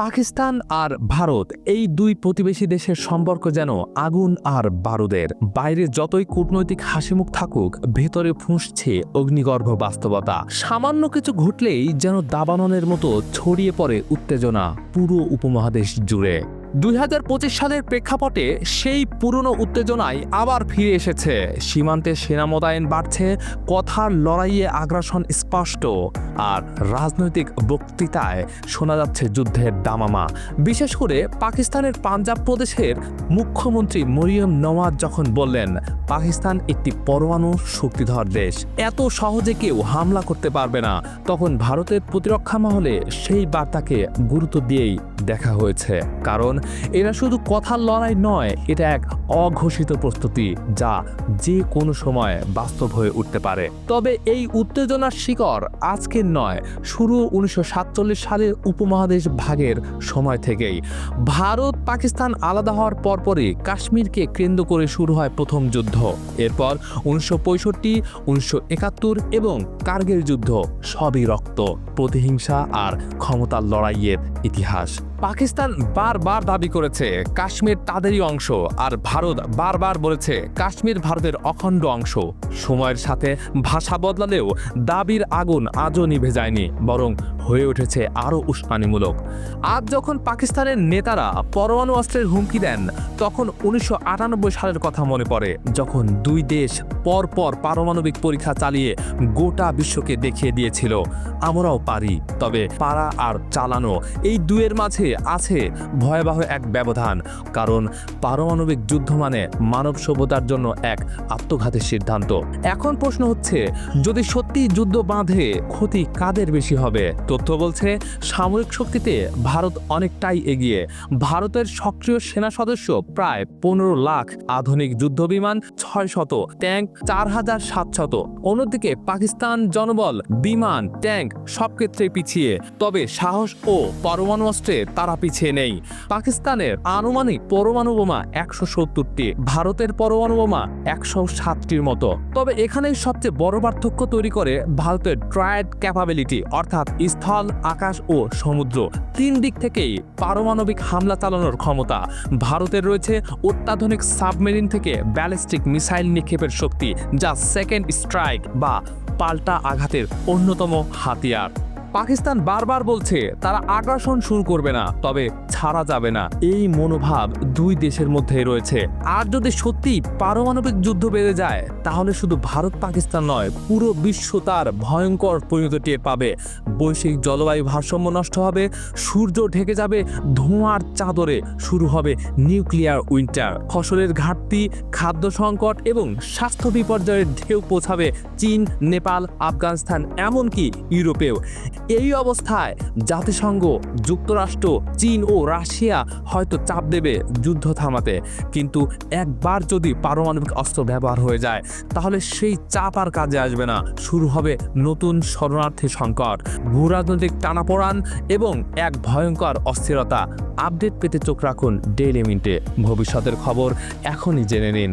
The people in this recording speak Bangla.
পাকিস্তান আর ভারত এই দুই প্রতিবেশী দেশের সম্পর্ক যেন আগুন আর বারুদের। বাইরে যতই কূটনৈতিক হাসিমুখ থাকুক, ভেতরে ফুঁসছে অগ্নিগর্ভ বাস্তবতা। সামান্য কিছু ঘটলেই যেন দাবানলের মতো ছড়িয়ে পড়ে উত্তেজনা পুরো উপমহাদেশ জুড়ে। 2025 সালের প্রেক্ষাপটে সেই পুরনো উত্তেজনায় আবার ফিরে এসেছে। সীমান্তে সেনা মোতায়েন বাড়ছে, কথার লড়াইয়ে আগ্রাসন স্পষ্ট, আর রাজনৈতিক বক্তৃতায় শোনা যাচ্ছে যুদ্ধের দামামা। বিশেষ করে পাকিস্তানের পাঞ্জাব প্রদেশের মুখ্যমন্ত্রী মরিয়ম নওয়াজ যখন বললেন পাকিস্তান একটি পরমাণু শক্তিধর দেশ, এত সহজে কেউ হামলা করতে পারবে না, তখন ভারতের প্রতিরক্ষা মহলে সেই বার্তাকে গুরুত্ব দিয়েই দেখা হয়েছে। কারণ এরা শুধু কথার লড়াই নয়, এটা এক অঘোষিত প্রস্তুতি যা যে কোনো সময় বাস্তব হয়ে উঠতে পারে। তবে এই উত্তেজনার শিকড় আজকের নয়, শুরু 1947 সালের উপমহাদেশ ভাগের সময় থেকেই। ভারত পাকিস্তান আলাদা হওয়ার পরপরই কাশ্মীরকে কেন্দ্র করে শুরু হয় প্রথম যুদ্ধ। এরপর 1965, 1971 এবং কার্গিল যুদ্ধ, সবই রক্ত, প্রতিহিংসা আর ক্ষমতার লড়াইয়ের ইতিহাস। পাকিস্তান বারবার দাবি করেছে কাশ্মীর তাদেরই অংশ, আর ভারত বারবার বলেছে কাশ্মীর ভারতের অখণ্ড অংশ। সময়ের সাথে ভাষা বদলালেও দাবির আগুন আজও নিভে যায়নি, বরং হয়ে উঠেছে আরও উস্কানিমূলক। আজ যখন পাকিস্তানের নেতারা পরমাণু অস্ত্রের হুমকি দেন, তখন 1998 সালের কথা মনে পড়ে, যখন দুই দেশ পরপর পারমাণবিক পরীক্ষা চালিয়ে গোটা বিশ্বকে দেখিয়ে দিয়েছিল আমরাও পারি। তবে পারা আর চালানো, এই দুয়ের মাঝে আছে ভয়াবহ এক ব্যবধান। কারণ পারমাণবিক যুদ্ধ মানে মানব সভ্যতার জন্য এক আত্মঘাতী সিদ্ধান্ত। এখন প্রশ্ন হচ্ছে, যদি সত্যি যুদ্ধ বাঁধে, ক্ষতি কাদের বেশি হবে? তথ্য বলছে সামরিক শক্তিতে ভারত অনেকটাই এগিয়ে। ভারতের সক্রিয় সেনা সদস্য প্রায় 15 লাখ, আধুনিক যুদ্ধবিমান 600, ট্যাঙ্ক 4700। অন্যদিকে পাকিস্তান জনবল, বিমান, ট্যাঙ্ক সব ক্ষেত্রে পিছিয়ে। তবে সাহস ও পরমাণু অস্ত্রে তারা পিছিয়ে নেই। পাকিস্তানের আনুমানিক পরমাণু বোমা 170টি, ভারতের পরমাণু বোমা 107টির মতো। তবে এখানেই সবচেয়ে বড় পার্থক্য তৈরি করে ভারতের ট্রায়াড ক্যাপাবিলিটি, অর্থাৎ স্থল, আকাশ ও সমুদ্র, তিন দিক থেকেই পারমাণবিক হামলা চালানোর ক্ষমতা। ভারতের রয়েছে অত্যাধুনিক সাবমেরিন থেকে ব্যালিস্টিক মিসাইল নিক্ষেপের শক্তি, যা সেকেন্ড স্ট্রাইক বা পাল্টা আঘাতের অন্যতম হাতিয়ার। পাকিস্তান বারবার বলছে তারা আগ্রাসন শুরু করবে না, তবে ছাড়া যাবে না, এই মনোভাব দুই দেশের মধ্যেই রয়েছে। আর যদি সত্যি পারমাণবিক যুদ্ধ বেড়ে যায়, তাহলে শুধু ভারত পাকিস্তান নয়, পুরো বিশ্ব তার ভয়ঙ্কর পরিণতি টের পাবে। বৈশ্বিক জলবায়ু ভারসাম্য নষ্ট হবে, সূর্য ঢেকে যাবে ধোঁয়ার চাদরে, শুরু হবে নিউক্লিয়ার উইন্টার, ফসলের ঘাটতি, খাদ্য সংকট এবং স্বাস্থ্য বিপর্যয়ের ঢেউ পৌঁছাবে চীন, নেপাল, আফগানিস্তান, এমনকি ইউরোপেও। এই অবস্থায় জাতিসংঘ, যুক্তরাষ্ট্র, চীন ও রাশিয়া হয়তো চাপ দেবে যুদ্ধ থামাতে, কিন্তু একবার যদি পারমাণবিক অস্ত্র ব্যবহার হয়ে যায়, তাহলে সেই চাপ আর কাজে আসবে না। শুরু হবে নতুন শরণার্থী সংকট, ভূরাজনৈতিক টানাপোড়ান এবং এক ভয়ঙ্কর অস্থিরতা। আপডেট পেতে চোখ রাখুন ডেইলি মিনিটে। ভবিষ্যতের খবর এখনই জেনে নিন।